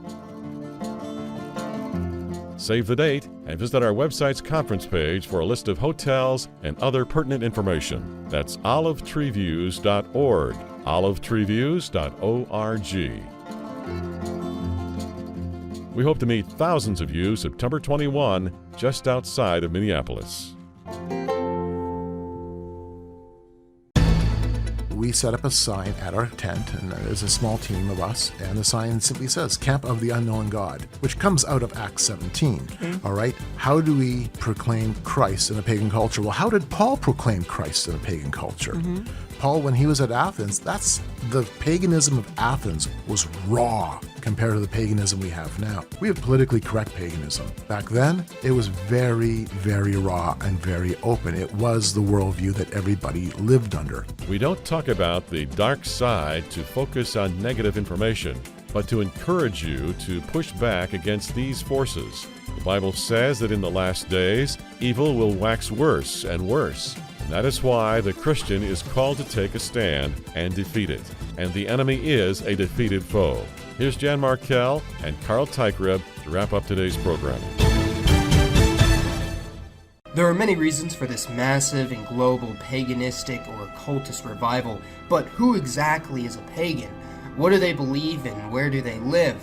Save the date and visit our website's conference page for a list of hotels and other pertinent information. That's olivetreeviews.org, olivetreeviews.org. We hope to meet thousands of you September 21, just outside of Minneapolis. We set up a sign at our tent, and there's a small team of us, and the sign simply says, Camp of the Unknown God, which comes out of Acts 17. Okay. All right? How do we proclaim Christ in a pagan culture? Well, how did Paul proclaim Christ in a pagan culture? Mm-hmm. Paul, when he was at Athens, the paganism of Athens was raw compared to the paganism we have now. We have politically correct paganism. Back then, it was very, very raw and very open. It was the worldview that everybody lived under. We don't talk about the dark side to focus on negative information, but to encourage you to push back against these forces. The Bible says that in the last days, evil will wax worse and worse. And that is why the Christian is called to take a stand and defeat it. And the enemy is a defeated foe. Here's Jan Markell and Carl Teichrieb to wrap up today's program. There are many reasons for this massive and global paganistic or occultist revival, but who exactly is a pagan? What do they believe and where do they live?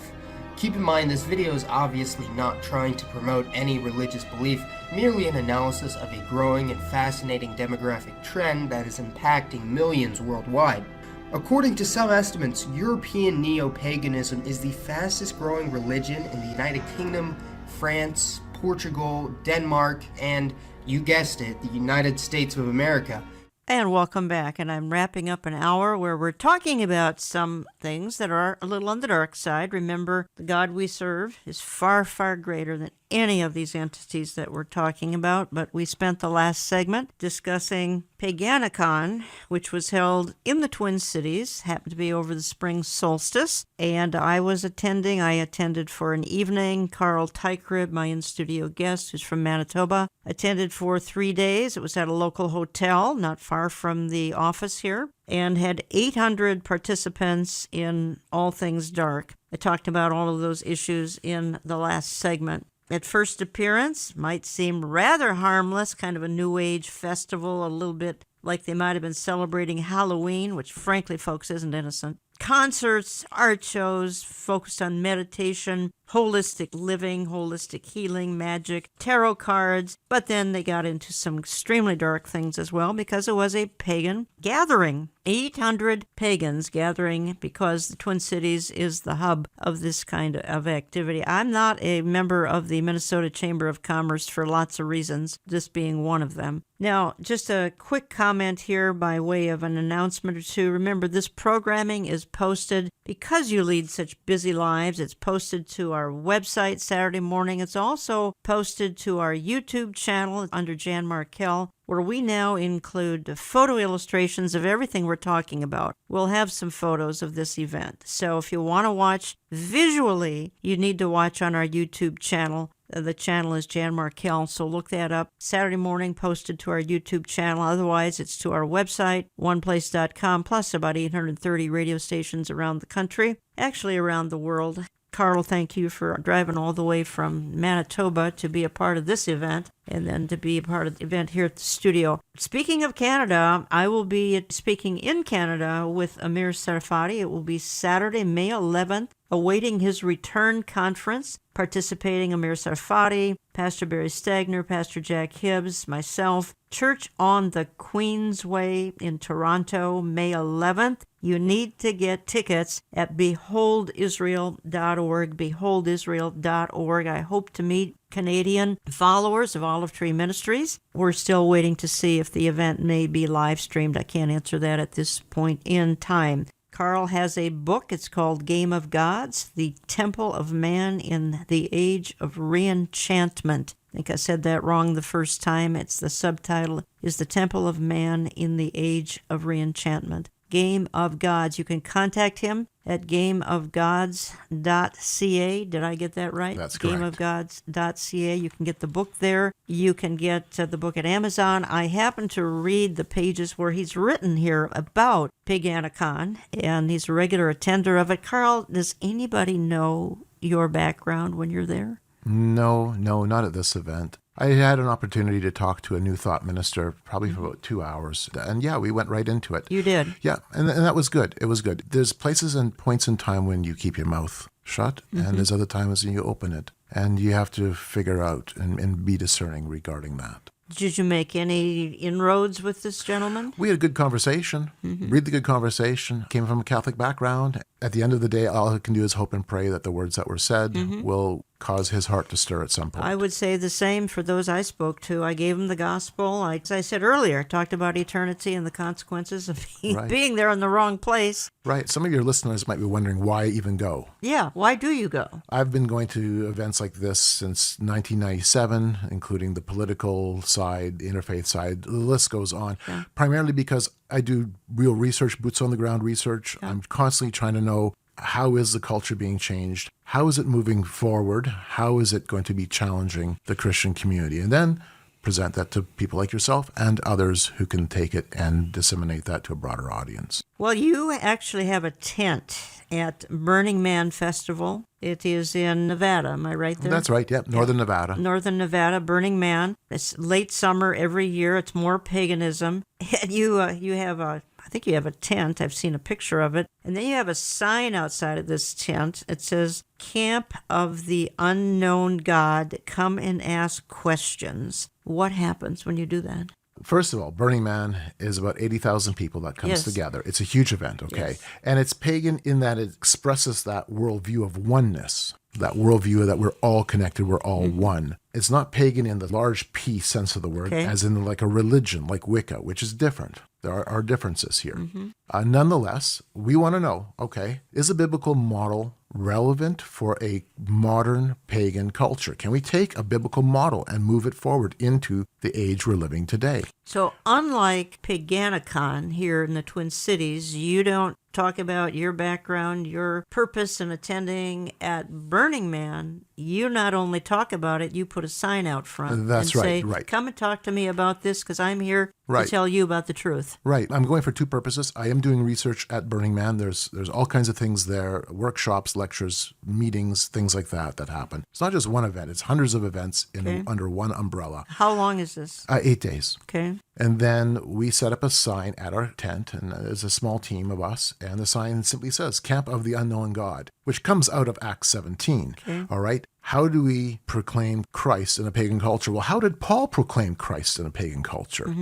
Keep in mind, this video is obviously not trying to promote any religious belief, merely an analysis of a growing and fascinating demographic trend that is impacting millions worldwide. According to some estimates, European neo-paganism is the fastest growing religion in the United Kingdom, France, Portugal, Denmark, and, you guessed it, the United States of America. And welcome back. And I'm wrapping up an hour where we're talking about some things that are a little on the dark side. Remember, the God we serve is far, far greater than any of these entities that we're talking about. But we spent the last segment discussing Paganicon, which was held in the Twin Cities, happened to be over the spring solstice. And I attended for an evening. Carl Teichrid, my in-studio guest, who's from Manitoba, attended for 3 days. It was at a local hotel, not far from the office here, and had 800 participants in all things dark. I talked about all of those issues in the last segment. At first appearance, might seem rather harmless, kind of a New Age festival, a little bit like they might have been celebrating Halloween, which frankly, folks, isn't innocent. Concerts, art shows focused on meditation, holistic living, holistic healing, magic, tarot cards. But then they got into some extremely dark things as well because it was a pagan gathering. 800 pagans gathering because the Twin Cities is the hub of this kind of activity. I'm not a member of the Minnesota Chamber of Commerce for lots of reasons, this being one of them. Now, just a quick comment here by way of an announcement or two. Remember, this programming is posted because you lead such busy lives. It's posted to our website Saturday morning. It's also posted to our YouTube channel under Jan Markell, where we now include photo illustrations of everything we're talking about. We'll have some photos of this event. So if you want to watch visually, you need to watch on our YouTube channel. The channel is Jan Markell, so look that up. Saturday morning posted to our YouTube channel. Otherwise, it's to our website, oneplace.com, plus about 830 radio stations around the country, actually around the world. Carl, thank you for driving all the way from Manitoba to be a part of this event and then to be a part of the event here at the studio. Speaking of Canada, I will be speaking in Canada with Amir Sarfati. It will be Saturday, May 11th, awaiting his return conference. Participating Amir Sarfati, Pastor Barry Stagner, Pastor Jack Hibbs, myself. Church on the Queensway in Toronto, May 11th. You need to get tickets at beholdisrael.org, beholdisrael.org. I hope to meet Canadian followers of Olive Tree Ministries. We're still waiting to see if the event may be live streamed. I can't answer that at this point in time. Carl has a book. It's called Game of Gods, The Temple of Man in the Age of Reenchantment. I think I said that wrong the first time. The subtitle is The Temple of Man in the Age of Reenchantment. Game of Gods. You can contact him at gameofgods.ca. Did I get that right? That's correct. Gameofgods.ca. You can get the book there. You can get the book at Amazon. I happen to read the pages where he's written here about Paganicon, and he's a regular attender of it. Carl, does anybody know your background when you're there? No, not at this event. I had an opportunity to talk to a New Thought minister probably for about 2 hours. And yeah, we went right into it. You did? Yeah, and that was good. It was good. There's places and points in time when you keep your mouth shut, and there's other times when you open it. And you have to figure out and be discerning regarding that. Did you make any inroads with this gentleman? We had a good conversation, really good conversation. Came from a Catholic background. At the end of the day, all I can do is hope and pray that the words that were said will cause his heart to stir at some point. I would say the same for those I spoke to. I gave them the gospel. As I said earlier, talked about eternity and the consequences of being there in the wrong place. Right. Some of your listeners might be wondering why even go. Yeah. Why do you go? I've been going to events like this since 1997, including the political side, the interfaith side. The list goes on. Yeah. Primarily because I do real research, boots on the ground research. Yeah. I'm constantly trying to know, how is the culture being changed? How is it moving forward? How is it going to be challenging the Christian community? And then present that to people like yourself and others who can take it and disseminate that to a broader audience. Well, you actually have a tent at Burning Man Festival. It is in Nevada. Am I right there? That's right. Yep. Northern Nevada. Northern Nevada, Burning Man. It's late summer every year. It's more paganism. And you have I think you have a tent. I've seen a picture of it. And then you have a sign outside of this tent. It says, Camp of the Unknown God, come and ask questions. What happens when you do that? First of all, Burning Man is about 80,000 people that comes Yes. together. It's a huge event, okay? Yes. And it's pagan in that it expresses that worldview of oneness, that worldview that we're all connected, we're all one. It's not pagan in the large P sense of the word, Okay. as in like a religion, like Wicca, which is different. There are differences here. Nonetheless, we want to know, okay, is a biblical model relevant for a modern pagan culture? Can we take a biblical model and move it forward into the age we're living today? So unlike Paganicon here in the Twin Cities, you don't talk about your background, your purpose in attending. At Burning Man, you not only talk about it, you put a sign out front That's and right, say, right. come and talk to me about this because I'm here Right. to tell you about the truth. Right. I'm going for two purposes. I am doing research at Burning Man. There's all kinds of things there, workshops, lectures, meetings, things like that happen. It's not just one event. It's hundreds of events Okay. under one umbrella. How long is this? 8 days. Okay. And then we set up a sign at our tent, and there's a small team of us, and the sign simply says, Camp of the Unknown God, which comes out of Acts 17. Okay. All right? How do we proclaim Christ in a pagan culture? Well, how did Paul proclaim Christ in a pagan culture?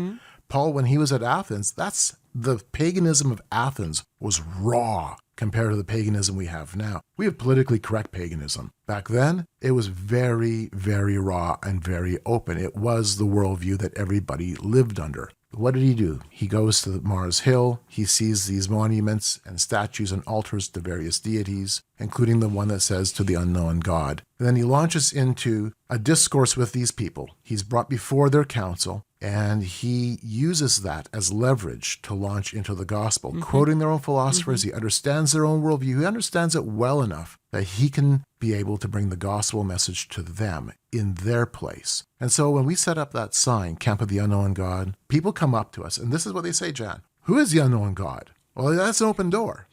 Paul, when he was at Athens, that's the paganism of Athens was raw compared to the paganism we have now. We have politically correct paganism. Back then, it was very, very raw and very open. It was the worldview that everybody lived under. What did he do? He goes to Mars Hill. He sees these monuments and statues and altars to various deities, including the one that says to the unknown God. And then he launches into a discourse with these people. He's brought before their council, and he uses that as leverage to launch into the gospel, quoting their own philosophers. He understands their own worldview. He understands it well enough that he can be able to bring the gospel message to them in their place. And so when we set up that sign, Camp of the Unknown God, people come up to us, and this is what they say, Jan. Who is the unknown God? Well, that's an open door.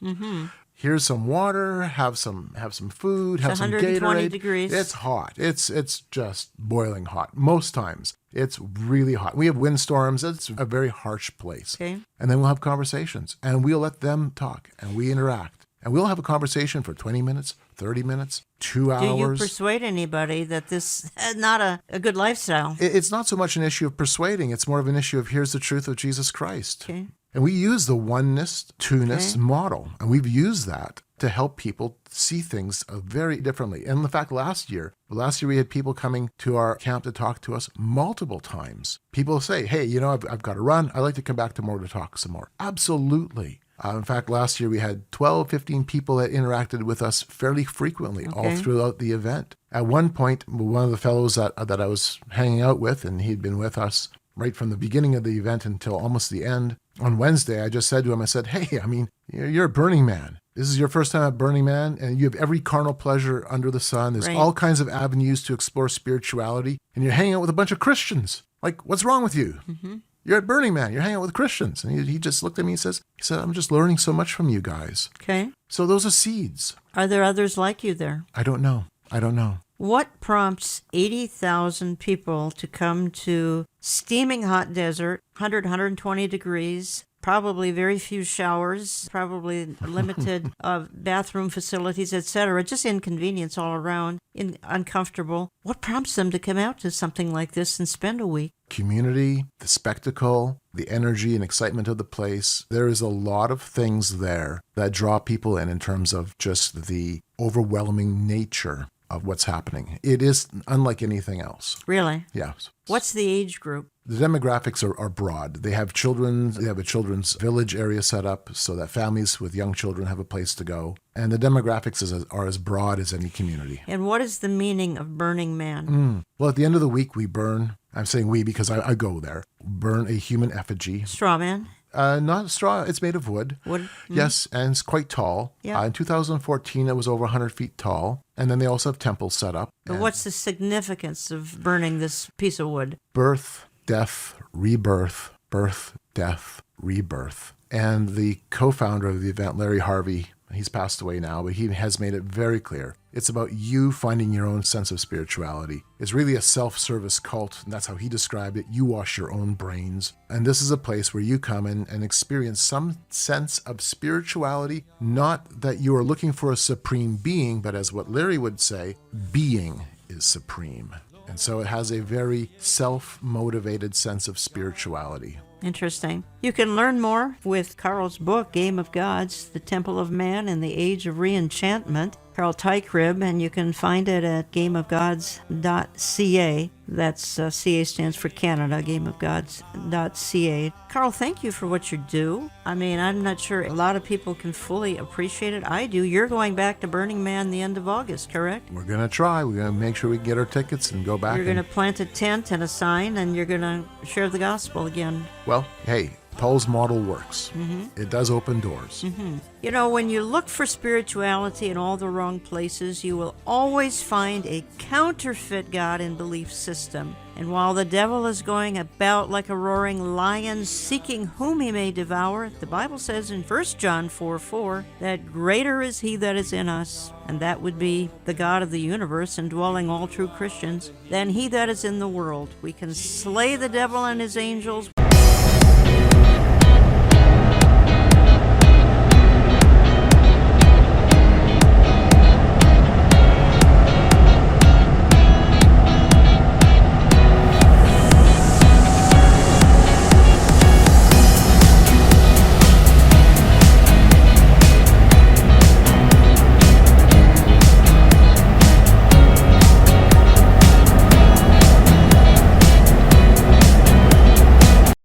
Here's some water, have some food, have some 120 Gatorade. degrees. It's hot. It's just boiling hot. Most times it's really hot. We have windstorms. It's a very harsh place. Okay. And then we'll have conversations, and we'll let them talk, and we interact. And we'll have a conversation for 20 minutes, 30 minutes, 2 hours. Do you persuade anybody that this is not a good lifestyle? It's not so much an issue of persuading. It's more of an issue of here's the truth of Jesus Christ. Okay. And we use the oneness, two-ness model. And we've used that to help people see things very differently. And in fact, last year we had people coming to our camp to talk to us multiple times. People say, hey, I've got to run. I'd like to come back tomorrow to talk some more. Absolutely. In fact, last year we had 12, 15 people that interacted with us fairly frequently all throughout the event. At one point, one of the fellows that I was hanging out with, and he'd been with us right from the beginning of the event until almost the end, on Wednesday, I just said to him, I said, hey, you're a Burning Man. This is your first time at Burning Man, and you have every carnal pleasure under the sun. There's all kinds of avenues to explore spirituality, and you're hanging out with a bunch of Christians. Like, what's wrong with you? You're at Burning Man. You're hanging out with Christians. And he just looked at me and said, I'm just learning so much from you guys. Okay. So those are seeds. Are there others like you there? I don't know. What prompts 80,000 people to come to steaming hot desert, 100, 120 degrees, probably very few showers, probably limited bathroom facilities, etc., just inconvenience all around, uncomfortable. What prompts them to come out to something like this and spend a week? Community, the spectacle, the energy and excitement of the place. There is a lot of things there that draw people in terms of just the overwhelming nature of what's happening. It is unlike anything else. Really? Yeah. What's the age group? The demographics are broad. They have children. They have a children's village area set up so that families with young children have a place to go. And the demographics are as broad as any community. And what is the meaning of Burning Man? Well, at the end of the week, we burn. I'm saying we because I go there. Burn a human effigy. Straw man? Not straw. It's made of wood. Wood? Yes, and it's quite tall. Yeah. In 2014, it was over 100 feet tall. And then they also have temples set up. But what's the significance of burning this piece of wood? Birth, death, rebirth, birth, death, rebirth. And the co-founder of the event, Larry Harvey, he's passed away now, but he has made it very clear. It's about you finding your own sense of spirituality. It's really a self-service cult, and that's how he described it. You wash your own brains. And this is a place where you come in and experience some sense of spirituality, not that you are looking for a supreme being, but as what Larry would say, being is supreme. And so it has a very self-motivated sense of spirituality. Interesting. You can learn more with Carl's book, Game of Gods, The Temple of Man and the Age of Reenchantment, Carl Tykrib, and you can find it at gameofgods.ca. That's CA stands for Canada, gameofgods.ca. Carl, thank you for what you do. I mean, I'm not sure a lot of people can fully appreciate it. I do. You're going back to Burning Man the end of August, correct? We're going to try. We're going to make sure we get our tickets and go back. You're going to plant a tent and a sign, and you're going to share the gospel again. Well, hey, Paul's model works. It does open doors. You know, when you look for spirituality in all the wrong places, you will always find a counterfeit God and belief system. And while the devil is going about like a roaring lion, seeking whom he may devour, the Bible says in 1 John 4:4 that greater is he that is in us, and that would be the God of the universe indwelling all true Christians, than he that is in the world. We can slay the devil and his angels